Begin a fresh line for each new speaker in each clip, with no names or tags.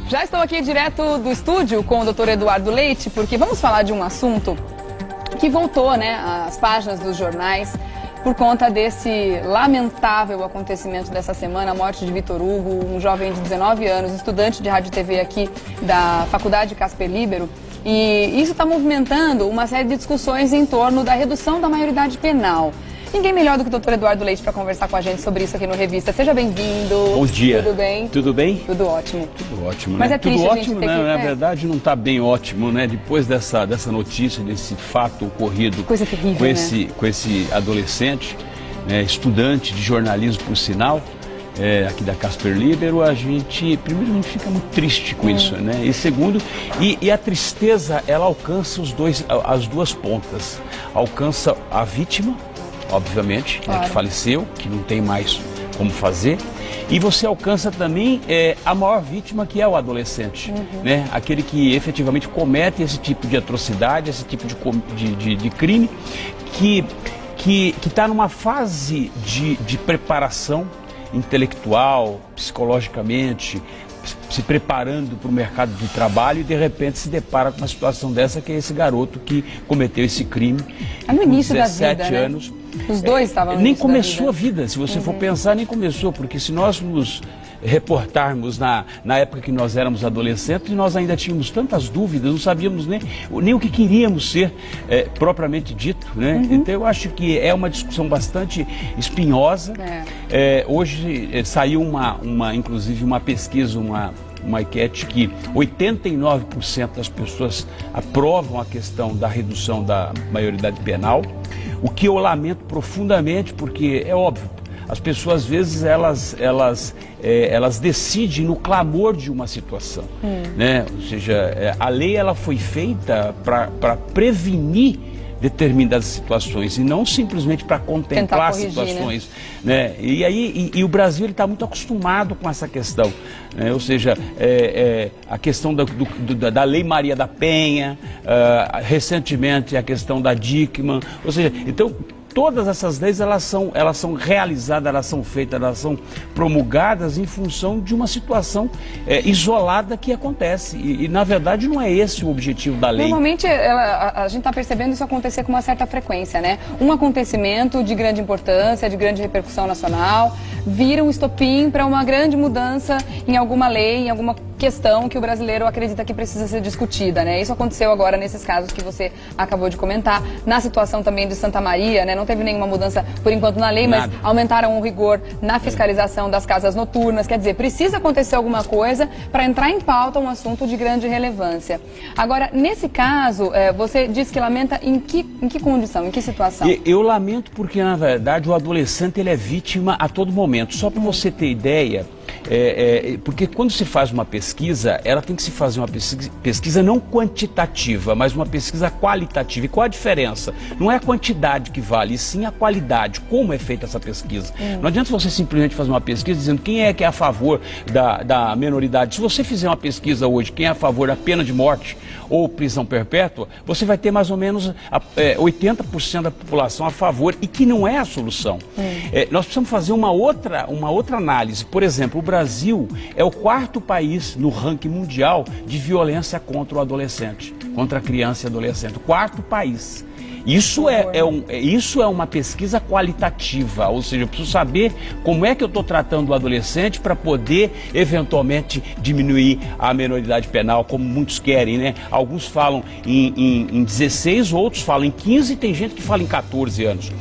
Já estou aqui direto do estúdio com o Dr. Eduardo Leite, porque vamos falar de um assunto que voltou, né, às páginas dos jornais por conta desse lamentável acontecimento dessa semana, a morte de Vitor Hugo, um jovem de 19 anos, estudante de rádio e TV aqui da Faculdade Casper Libero. E isso está movimentando uma série de discussões em torno da redução da maioridade penal. Ninguém melhor do que o Dr. Eduardo Leite para conversar com a gente sobre isso aqui no Revista. Seja bem-vindo.
Bom dia.
Tudo bem?
Tudo bem?
Tudo ótimo.
Tudo ótimo,
Mas
né?
é triste
tudo
a gente
ótimo,
ter
né?
que...
Na verdade, não está bem ótimo, né? Depois dessa notícia, desse fato ocorrido
Coisa terrível,
com esse adolescente, né, estudante de jornalismo, por sinal, aqui da Casper Libero, primeiro, a gente fica muito triste com isso, né? E segundo, e a tristeza, ela alcança as duas pontas. Alcança a vítima, obviamente,
claro,
né, que faleceu, que não tem mais como fazer, e você alcança também a maior vítima, que é o adolescente, né? Aquele que efetivamente comete esse tipo de atrocidade, esse tipo de crime, que está numa fase de preparação intelectual, psicologicamente, se preparando para o mercado de trabalho, e de repente se depara com uma situação dessa, que é esse garoto que cometeu esse crime
no início
com 17
da vida,
anos.
Né? Os dois estavam no
Nem
início
começou
da
a vida, se você for pensar, nem começou, porque se nós nos reportarmos na época que nós éramos adolescentes, nós ainda tínhamos tantas dúvidas, não sabíamos nem o que queríamos ser propriamente dito, né? Então eu acho que é uma discussão bastante espinhosa. Hoje saiu inclusive uma pesquisa, uma enquete, que 89% das pessoas aprovam a questão da redução da maioridade penal, o que eu lamento profundamente, porque é óbvio, as pessoas às vezes elas decidem no clamor de uma situação, né? Ou seja, a lei ela foi feita para prevenir determinadas situações e não simplesmente para contemplar situações, né? E o Brasil está muito acostumado com essa questão, né? Ou seja, a questão da Lei Maria da Penha, recentemente a questão da Dickmann, ou seja, então todas essas leis elas são realizadas, elas são feitas, elas são promulgadas em função de uma situação isolada que acontece. E na verdade não é esse o objetivo da lei.
Normalmente a gente está percebendo isso acontecer com uma certa frequência, né? Um acontecimento de grande importância, de grande repercussão nacional, vira um estopim para uma grande mudança em alguma lei, em alguma questão que o brasileiro acredita que precisa ser discutida, né? Isso aconteceu agora nesses casos que você acabou de comentar, na situação também de Santa Maria, né? Não teve nenhuma mudança por enquanto na lei, mas aumentaram o rigor na fiscalização das casas noturnas. Quer dizer, precisa acontecer alguma coisa para entrar em pauta um assunto de grande relevância. Agora, nesse caso, você diz que lamenta em que condição, em que situação?
Eu lamento porque, na verdade, o adolescente ele é vítima a todo momento. Só para você ter ideia, porque quando se faz uma pesquisa, ela tem que se fazer uma pesquisa não quantitativa, mas uma pesquisa qualitativa. E qual a diferença? Não é a quantidade que vale, e sim a qualidade, como é feita essa pesquisa. Não adianta você simplesmente fazer uma pesquisa dizendo quem é que é a favor da minoridade. Se você fizer uma pesquisa hoje, quem é a favor da pena de morte ou prisão perpétua, você vai ter mais ou menos 80% da população a favor, e que não é a solução. Nós precisamos fazer uma outra análise. Por exemplo, o Brasil é o 4º país no ranking mundial de violência contra o adolescente, contra a criança e adolescente. O 4º país. Isso é uma pesquisa qualitativa, ou seja, eu preciso saber como é que eu estou tratando o adolescente para poder, eventualmente, diminuir a minoridade penal, como muitos querem, né? Alguns falam em 16, outros falam em 15, e tem gente que fala em 14 anos.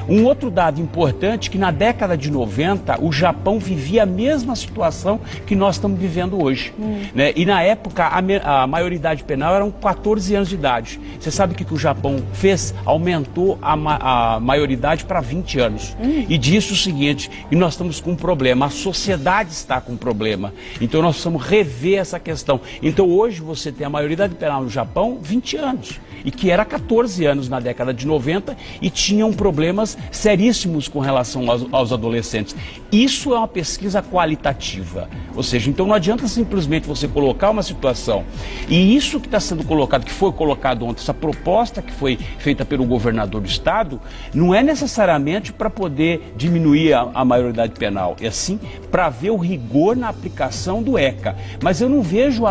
Um outro dado importante, que na década de 90, o Japão vivia a mesma situação que nós estamos vivendo hoje, né? E na época, a maioridade penal eram 14 anos de idade. Você sabe o que o Japão fez? Aumentou a maioridade para 20 anos. E disse o seguinte, e nós estamos com um problema, a sociedade está com um problema. Então nós precisamos rever essa questão. Então hoje você tem a maioridade penal no Japão 20 anos. E que era 14 anos na década de 90, e tinham problemas seríssimos com relação aos adolescentes. Isso é uma pesquisa qualitativa, ou seja, então não adianta simplesmente você colocar uma situação, e isso que está sendo colocado, que foi colocado ontem, essa proposta que foi feita pelo governador do estado, não é necessariamente para poder diminuir a maioridade penal, é sim para ver o rigor na aplicação do ECA. Mas eu não vejo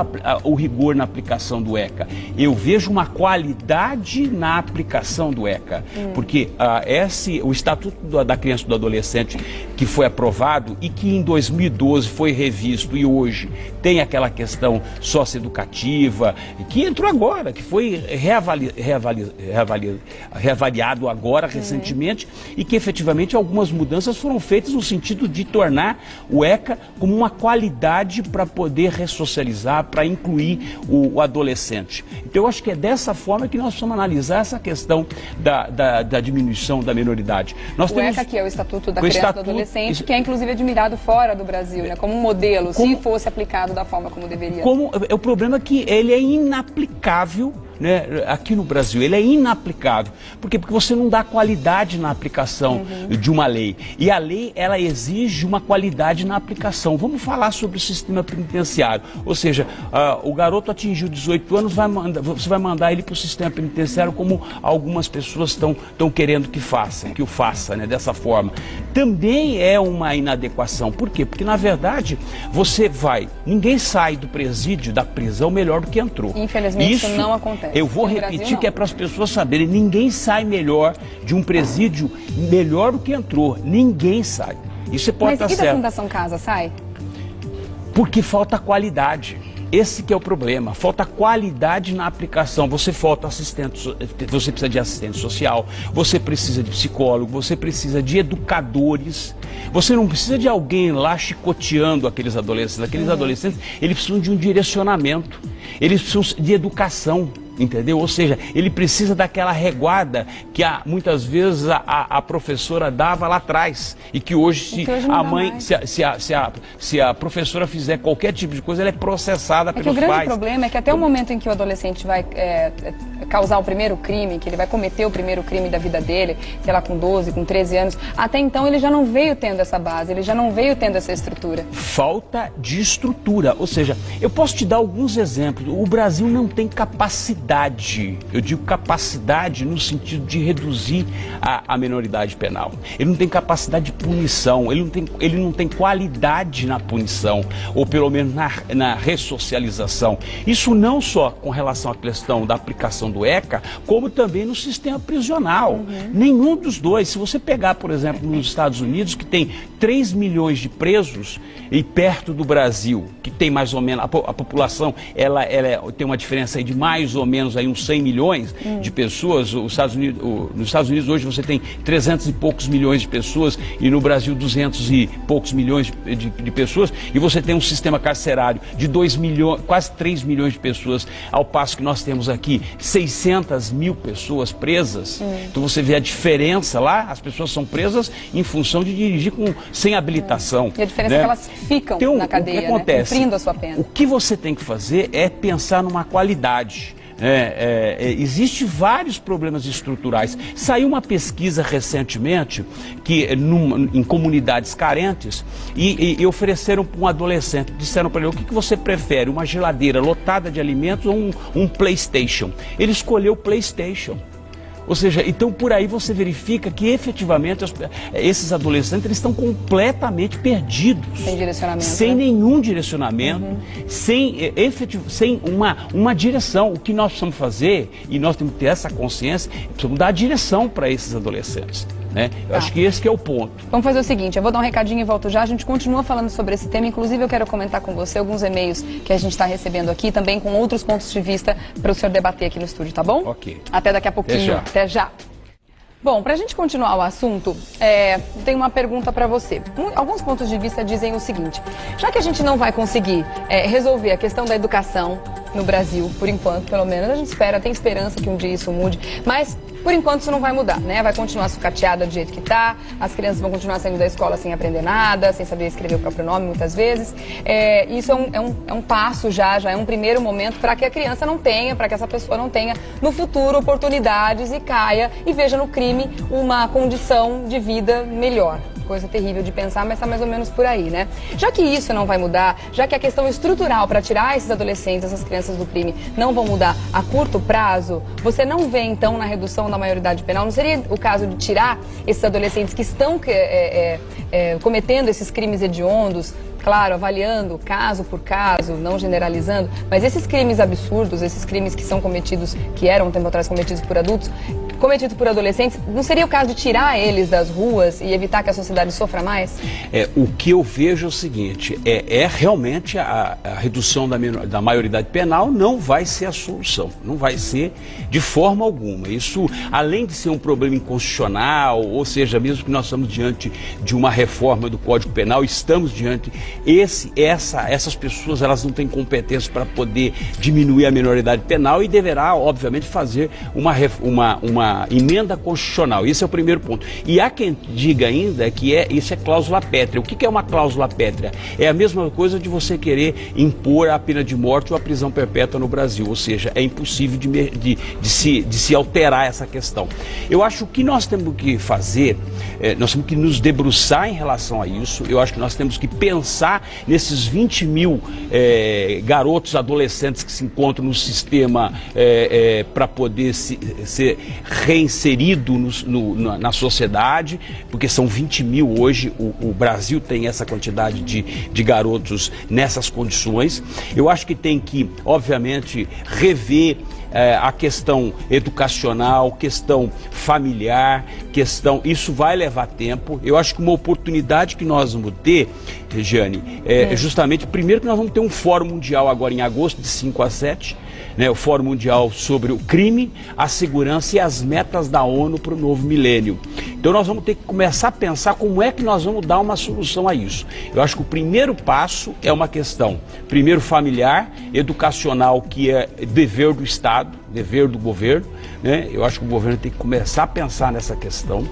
o rigor na aplicação do ECA, eu vejo uma qualidade na aplicação do ECA, porque o Estatuto da Criança e do Adolescente, que foi aprovado e que em 2012 foi revisto e hoje tem aquela questão socioeducativa, que entrou agora, que foi reavaliado agora recentemente, e que efetivamente algumas mudanças foram feitas no sentido de tornar o ECA como uma qualidade para poder ressocializar, para incluir o adolescente. Então eu acho que é dessa forma que nós precisamos analisar essa questão da diminuição da minoridade. Nós temos
ECA, que é o Estatuto da Criança e do Adolescente, que é inclusive admirado fora do Brasil, né, como um modelo, se fosse aplicado da forma como deveria.
O problema é que ele é inaplicável, né, aqui no Brasil, ele é inaplicável. Por quê? Porque você não dá qualidade na aplicação de uma lei. E a lei, ela exige uma qualidade na aplicação. Vamos falar sobre o sistema penitenciário. Ou seja, o garoto atingiu 18 anos, você vai mandar ele para o sistema penitenciário, como algumas pessoas estão querendo que o faça, né, dessa forma. Também é uma inadequação. Por quê? Porque, na verdade, ninguém sai do presídio, da prisão, melhor do que entrou.
Infelizmente, isso não acontece.
Eu vou repetir que é para as pessoas saberem, ninguém sai melhor de um presídio, melhor do que entrou. Ninguém sai. Isso pode estar certo.
Mas e da Fundação Casa sai?
Porque falta qualidade. Esse que é o problema, falta qualidade na aplicação. Você precisa de assistente social, você precisa de psicólogo, você precisa de educadores. Você não precisa de alguém lá chicoteando aqueles adolescentes. Aqueles adolescentes, eles precisam de um direcionamento, eles precisam de educação. Entendeu? Ou seja, ele precisa daquela reguarda que muitas vezes a professora dava lá atrás, e que hoje, a mãe, se a professora fizer qualquer tipo de coisa, ela é processada pelos pais.
O grande problema é que até o momento em que o adolescente vai causar o primeiro crime, que ele vai cometer o primeiro crime da vida dele, sei lá, com 12, com 13 anos, até então ele já não veio tendo essa base, ele já não veio tendo essa estrutura. Falta de estrutura, ou seja, eu posso te dar alguns exemplos. O Brasil não tem capacidade, eu digo capacidade no sentido de reduzir a minoridade penal. Ele não tem capacidade de punição, ele não tem qualidade na punição, ou pelo menos na ressocialização. Isso não só com relação à questão da aplicação do ECA, como também no sistema prisional. Nenhum dos dois. Se você pegar, por exemplo, nos Estados Unidos, que tem 3 milhões de presos, e perto do Brasil, que tem mais ou menos, a população, ela tem uma diferença aí de mais ou menos aí uns 100 milhões de pessoas. Nos Estados Unidos hoje você tem 300 e poucos milhões de pessoas, e no Brasil 200 e poucos milhões de pessoas, e você tem um sistema carcerário de 2 milhões, quase 3 milhões de pessoas, ao passo que nós temos aqui 600 mil pessoas presas. Então você vê a diferença lá, as pessoas são presas em função de dirigir sem habilitação. E a diferença é que elas ficam na cadeia, o que acontece, cumprindo a sua pena. O que você tem que fazer é pensar numa qualidade. Existem vários problemas estruturais. Saiu uma pesquisa recentemente em comunidades carentes, e ofereceram para um adolescente, disseram para ele: o que você prefere, uma geladeira lotada de alimentos ou um PlayStation? Ele escolheu o PlayStation. Ou seja, então por aí você verifica que efetivamente esses adolescentes, eles estão completamente perdidos. Sem direcionamento. Sem nenhum direcionamento, sem uma direção. O que nós precisamos fazer, e nós temos que ter essa consciência, precisamos dar direção para esses adolescentes. Né? Eu acho que esse que é o ponto. Vamos fazer o seguinte, eu vou dar um recadinho e volto já. A gente continua falando sobre esse tema. Inclusive eu quero comentar com você alguns e-mails que a gente está recebendo aqui, também com outros pontos de vista para o senhor debater aqui no estúdio, tá bom? Ok. Até daqui a pouquinho. Até já. Bom, para a gente continuar o assunto, tem uma pergunta para você. Alguns pontos de vista dizem o seguinte: já que a gente não vai conseguir resolver a questão da educação, no Brasil, por enquanto, pelo menos. A gente espera, tem esperança que um dia isso mude, mas por enquanto isso não vai mudar, né? Vai continuar sucateada do jeito que tá, as crianças vão continuar saindo da escola sem aprender nada, sem saber escrever o próprio nome muitas vezes. Isso é um passo já é um primeiro momento para que a criança não tenha, para que essa pessoa não tenha no futuro oportunidades e caia e veja no crime uma condição de vida melhor. Coisa terrível de pensar, mas está mais ou menos por aí, né? Já que isso não vai mudar, já que a questão estrutural para tirar esses adolescentes, essas crianças do crime, não vão mudar a curto prazo, você não vê, então, na redução da maioridade penal, não seria o caso de tirar esses adolescentes que estão cometendo esses crimes hediondos, claro, avaliando caso por caso, não generalizando, mas esses crimes absurdos, esses crimes que são cometidos, que eram um tempo atrás cometidos por adultos, cometidos por adolescentes, não seria o caso de tirar eles das ruas e evitar que a sociedade sofra mais?
O que eu vejo é o seguinte, realmente a redução da maioridade penal não vai ser a solução, não vai ser de forma alguma. Isso, além de ser um problema inconstitucional, ou seja, mesmo que nós estamos diante de uma reforma do Código Penal, estamos diante, essas pessoas, elas não têm competência para poder diminuir a minoridade penal e deverá, obviamente, fazer uma emenda constitucional. Esse é o primeiro ponto. E há quem diga ainda que isso é cláusula pétrea. O que é uma cláusula pétrea? É a mesma coisa de você querer impor a pena de morte ou a prisão perpétua no Brasil. Ou seja, é impossível de se alterar essa questão. Eu acho que nós temos que fazer, nós temos que nos debruçar em relação a isso. Eu acho que nós temos que pensar nesses 20 mil garotos, adolescentes que se encontram no sistema para poder ser reinserido na sociedade, porque são 20 mil hoje, o Brasil tem essa quantidade de garotos nessas condições. Eu acho que tem que, obviamente, rever a questão educacional, questão familiar, isso vai levar tempo. Eu acho que uma oportunidade que nós vamos ter, Regiane, é justamente, primeiro que nós vamos ter um fórum mundial agora em agosto, de 5 a 7, né, o Fórum Mundial sobre o crime, a segurança e as metas da ONU para o novo milênio. Então nós vamos ter que começar a pensar como é que nós vamos dar uma solução a isso. Eu acho que o primeiro passo é uma questão, primeiro familiar, educacional, que é dever do Estado, dever do governo, né? Eu acho que o governo tem que começar a pensar nessa questão,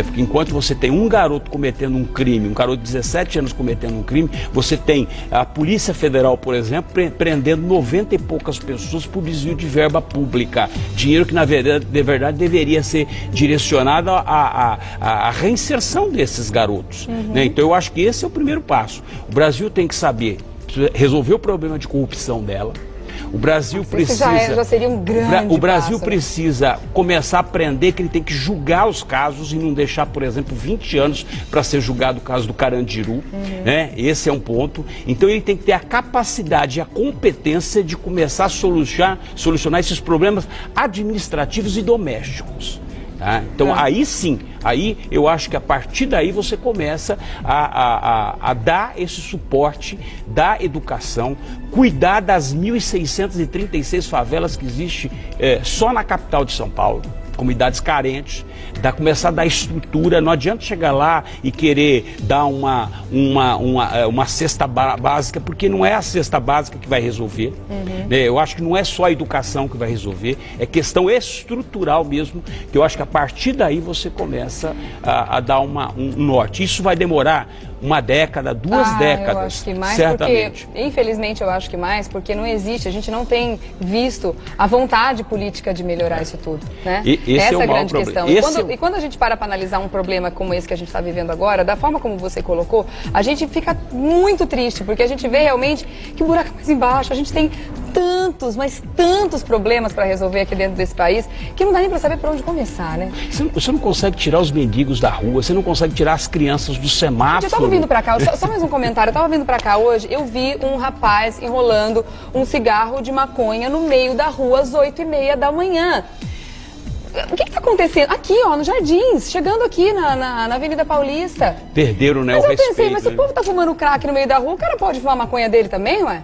porque enquanto você tem um garoto cometendo um crime, um garoto de 17 anos cometendo um crime, você tem a Polícia Federal, por exemplo, prendendo 90 e poucas pessoas por desvio de verba pública, dinheiro que na verdade deveria ser direcionado à reinserção desses garotos, né? Então eu acho que esse é o primeiro passo. O Brasil tem que saber resolver o problema de corrupção dela. O Brasil precisa.
Já seria um grande
O Brasil
passo,
precisa começar a aprender que ele tem que julgar os casos e não deixar, por exemplo, 20 anos para ser julgado o caso do Carandiru. Né? Esse é um ponto. Então ele tem que ter a capacidade e a competência de começar a solucionar esses problemas administrativos e domésticos. Tá? Então aí sim, aí eu acho que a partir daí você começa a dar esse suporte da educação, cuidar das 1.636 favelas que existem só na capital de São Paulo, comunidades carentes, começar a dar estrutura. Não adianta chegar lá e querer dar uma cesta básica, porque não é a cesta básica que vai resolver. Eu acho que não é só a educação que vai resolver, é questão estrutural mesmo, que eu acho que a partir daí você começa a dar um norte. Isso vai demorar uma década, duas décadas,
eu acho que mais,
certamente.
Porque, infelizmente eu acho que mais, porque não existe, a gente não tem visto a vontade política de melhorar isso tudo, né? Essa é a grande questão. E quando a gente para analisar um problema como esse que a gente está vivendo agora, da forma como você colocou, a gente fica muito triste, porque a gente vê realmente que o buraco é mais embaixo, a gente tem tantos, mas tantos problemas para resolver aqui dentro desse país, que não dá nem para saber por onde começar, né?
Você não consegue tirar os mendigos da rua, você não consegue tirar as crianças do semáforo.
Eu estava vindo para cá, só mais um comentário, eu estava vindo para cá hoje, eu vi um rapaz enrolando um cigarro de maconha no meio da rua às 8h30 da manhã. O que está acontecendo? Aqui, ó, nos Jardins, chegando aqui na Avenida Paulista.
Perderam, né,
mas
o respeito.
Mas se o povo tá fumando crack no meio da rua, o cara pode fumar a maconha dele também, ué?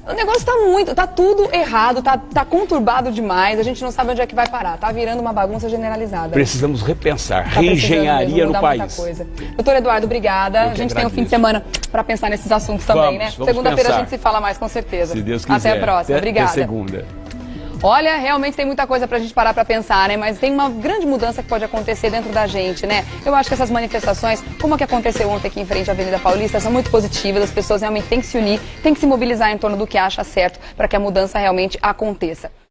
O negócio tá tudo errado, tá conturbado demais, a gente não sabe onde é que vai parar, tá virando uma bagunça generalizada.
Precisamos repensar, reengenharia no país.
Coisa. Doutor Eduardo, obrigada. A gente tem um fim de semana para pensar nesses assuntos também, né? Segunda-feira a gente se fala mais, com certeza.
Se Deus quiser.
Até a próxima. Obrigada.
Até segunda.
Olha, realmente tem muita coisa pra gente parar pra pensar, né? Mas tem uma grande mudança que pode acontecer dentro da gente, né? Eu acho que essas manifestações, como a que aconteceu ontem aqui em frente à Avenida Paulista, são muito positivas. As pessoas realmente têm que se unir, têm que se mobilizar em torno do que acha certo para que a mudança realmente aconteça.